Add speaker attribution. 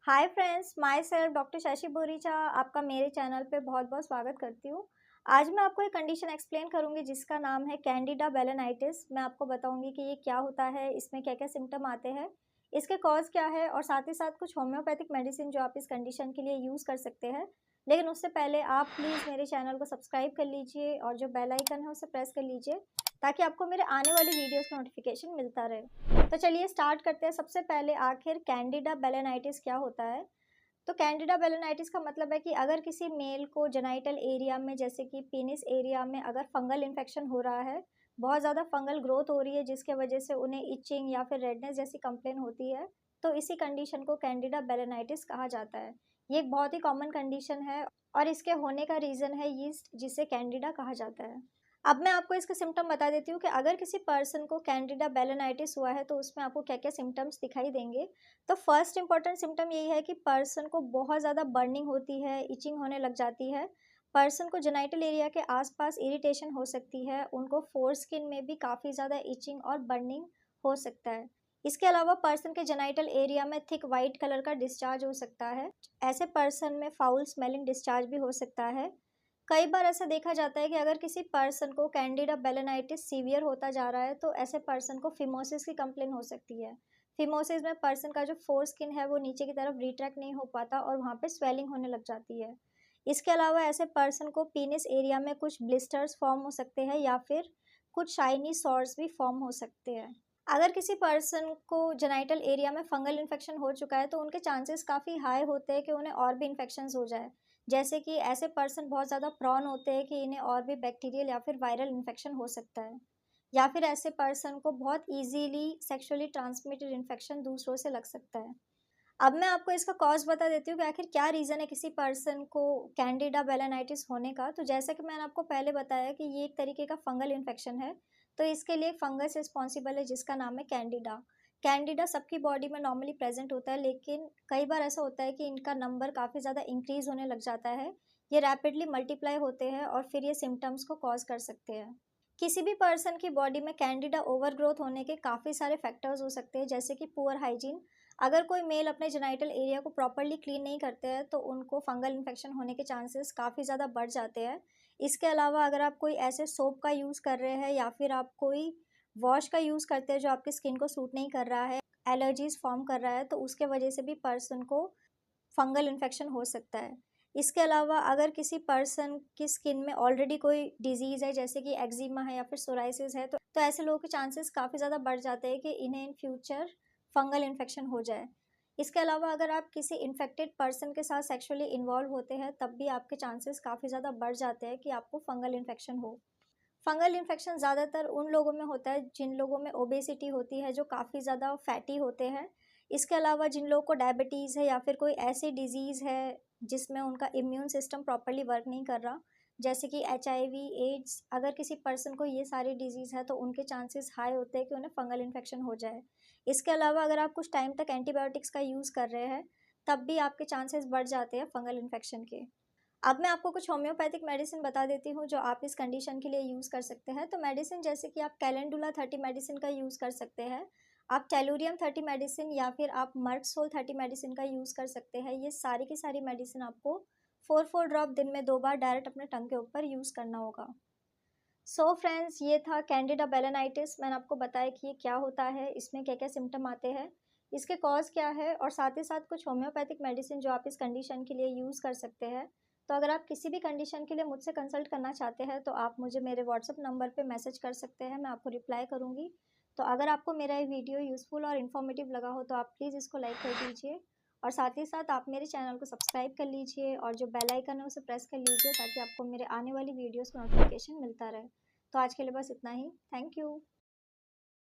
Speaker 1: Hi friends, my self doctor Shashi Boricha आपका मेरे channel पे बहुत बहुत स्वागत करती हूँ। आज मैं आपको एक कंडीशन एक्सप्लेन करूँगी जिसका नाम है कैंडिडा बैलेनाइटिस। मैं आपको बताऊँगी कि ये क्या होता है, इसमें क्या क्या सिम्टम आते हैं, इसके कॉज क्या है और साथ ही साथ कुछ होम्योपैथिक मेडिसिन जो आप इस कंडीशन के लिए यूज़ कर सकते हैं। लेकिन उससे पहले आप प्लीज़ मेरे चैनल को सब्सक्राइब कर लीजिए और जो बेल आइकन है उसे प्रेस कर लीजिए ताकि आपको मेरे आने वाली वीडियोज़ का नोटिफिकेशन मिलता रहे। तो चलिए स्टार्ट करते हैं। सबसे पहले आखिर कैंडिडा बैलेनाइटिस क्या होता है? तो कैंडिडा बैलेनाइटिस का मतलब है कि अगर किसी मेल को जेनाइटल एरिया में जैसे कि पेनिस एरिया में अगर फंगल इन्फेक्शन हो रहा है, बहुत ज़्यादा फंगल ग्रोथ हो रही है जिसके वजह से उन्हें इचिंग या फिर रेडनेस जैसी कंप्लेन होती है, तो इसी कंडीशन को कैंडिडा बैलेनाइटिस कहा जाता है। ये एक बहुत ही कॉमन कंडीशन है और इसके होने का रीज़न है यीस्ट, जिसे कैंडिडा कहा जाता है। अब मैं आपको इसके सिम्टम बता देती हूँ कि अगर किसी पर्सन को कैंडिडा बैलेनाइटिस हुआ है तो उसमें आपको क्या-क्या सिम्टम्स दिखाई देंगे। तो फर्स्ट इंपॉर्टेंट सिम्टम यही है कि पर्सन को बहुत ज़्यादा बर्निंग होती है, इचिंग होने लग जाती है। पर्सन को जेनाइटल एरिया के आसपास इरिटेशन हो सकती है, उनको फोर स्किन में भी काफ़ी ज़्यादा इचिंग और बर्निंग हो सकता है। इसके अलावा पर्सन के जेनाइटल एरिया में थिक वाइट कलर का डिस्चार्ज हो सकता है। ऐसे पर्सन में फाउल स्मेलिंग डिस्चार्ज भी हो सकता है। कई बार ऐसा देखा जाता है कि अगर किसी पर्सन को कैंडिडा बैलेनाइटिस सीवियर होता जा रहा है तो ऐसे पर्सन को फिमोसिस की कंप्लेन हो सकती है। फिमोसिस में पर्सन का जो फोर स्किन है वो नीचे की तरफ रिट्रैक्ट नहीं हो पाता और वहाँ पे स्वेलिंग होने लग जाती है। इसके अलावा ऐसे पर्सन को पीनिस एरिया में कुछ ब्लिस्टर्स फॉर्म हो सकते हैं या फिर कुछ शाइनी सॉर्स भी फॉर्म हो सकते हैं। अगर किसी पर्सन को जेनाइटल एरिया में फंगल इन्फेक्शन हो चुका है तो उनके चांसेस काफ़ी हाई होते हैं कि उन्हें और भी इन्फेक्शंस हो जाए। जैसे कि ऐसे पर्सन बहुत ज़्यादा प्रॉन होते हैं कि इन्हें और भी बैक्टीरियल या फिर वायरल इन्फेक्शन हो सकता है, या फिर ऐसे पर्सन को बहुत ईजीली सेक्सुअली ट्रांसमिटेड इन्फेक्शन दूसरों से लग सकता है। अब मैं आपको इसका कॉज बता देती हूँ कि आखिर क्या रीज़न है किसी पर्सन को कैंडिडा बैलेनाइटिस होने का। तो जैसा कि मैंने आपको पहले बताया कि ये एक तरीके का फंगल इन्फेक्शन है, तो इसके लिए फंगस रिस्पॉन्सिबल है जिसका नाम है कैंडिडा। कैंडिडा सबकी बॉडी में नॉर्मली प्रेजेंट होता है, लेकिन कई बार ऐसा होता है कि इनका नंबर काफ़ी ज़्यादा इंक्रीज़ होने लग जाता है। ये रैपिडली मल्टीप्लाई होते हैं और फिर ये सिम्टम्स को कॉज कर सकते हैं। किसी भी पर्सन की बॉडी में कैंडिडा ओवरग्रोथ होने के काफ़ी सारे फैक्टर्स हो सकते हैं, जैसे कि पुअर हाइजीन। अगर कोई मेल अपने जेनाइटल एरिया को प्रॉपर्ली क्लीन नहीं करते हैं तो उनको फंगल इन्फेक्शन होने के चांसेस काफ़ी ज़्यादा बढ़ जाते हैं। इसके अलावा अगर आप कोई ऐसे सोप का यूज़ कर रहे हैं या फिर आप कोई वॉश का यूज़ करते हैं जो आपकी स्किन को सूट नहीं कर रहा है, एलर्जीज फॉर्म कर रहा है, तो उसके वजह से भी पर्सन को फंगल इन्फेक्शन हो सकता है। इसके अलावा अगर किसी पर्सन की स्किन में ऑलरेडी कोई डिजीज़ है जैसे कि एक्जिमा है या फिर सोराइसिस है, तो ऐसे लोगों के चांसेस काफ़ी ज़्यादा बढ़ जाते हैं कि इन्हें इन फ्यूचर फंगल इन्फेक्शन हो जाए। इसके अलावा अगर आप किसी इन्फेक्टेड पर्सन के साथ सेक्सुअली इन्वॉल्व होते हैं तब भी आपके चांसेस काफ़ी ज़्यादा बढ़ जाते हैं कि आपको फंगल इन्फेक्शन हो। फंगल इन्फेक्शन ज़्यादातर उन लोगों में होता है जिन लोगों में ओबेसिटी होती है, जो काफ़ी ज़्यादा फैटी होते हैं। इसके अलावा जिन लोगों को डायबिटीज़ है या फिर कोई ऐसी डिज़ीज़ है जिसमें उनका इम्यून सिस्टम प्रॉपर्ली वर्क नहीं कर रहा, जैसे कि एचआईवी, एड्स, अगर किसी पर्सन को ये सारी डिज़ीज़ है तो उनके चांसेस हाई होते हैं कि उन्हें फंगल इन्फेक्शन हो जाए। इसके अलावा अगर आप कुछ टाइम तक एंटीबायोटिक्स का यूज़ कर रहे हैं, तब भी आपके चांसेस बढ़ जाते हैं फंगल इन्फेक्शन के। अब मैं आपको कुछ होम्योपैथिक मेडिसिन बता देती हूँ जो आप इस कंडीशन के लिए यूज़ कर सकते हैं। तो मेडिसिन जैसे कि आप कैलेंडुला 30 मेडिसिन का यूज़ कर सकते हैं, आप टेलुरियम 30 मेडिसिन या फिर आप मर्कसोल 30 मेडिसिन का यूज़ कर सकते हैं। ये सारी की सारी मेडिसिन आपको 4-4 ड्रॉप दिन में 2 बार डायरेक्ट अपने टंग के ऊपर यूज़ करना होगा। सो फ्रेंड्स, ये था कैंडिडा बैलेनाइटिस। मैंने आपको बताया कि ये क्या होता है, इसमें क्या-क्या सिम्पटम आते हैं, इसके कॉज़ क्या है और साथ ही साथ कुछ होम्योपैथिक मेडिसिन जो आप इस कंडीशन के लिए यूज़ कर सकते हैं। तो अगर आप किसी भी कंडीशन के लिए मुझसे कंसल्ट करना चाहते हैं तो आप मुझे मेरे व्हाट्सएप नंबर पे मैसेज कर सकते हैं, मैं आपको रिप्लाई करूँगी। तो अगर आपको मेरा ये वीडियो यूज़फुल और इन्फॉर्मेटिव लगा हो तो आप प्लीज़ इसको लाइक कर दीजिए और साथ ही साथ आप मेरे चैनल को सब्सक्राइब कर लीजिए और जो बेल आइकन है उसे प्रेस कर लीजिए ताकि आपको मेरे आने वाली वीडियोज़ का नोटिफिकेशन मिलता रहे। तो आज के लिए बस इतना ही। Thank you.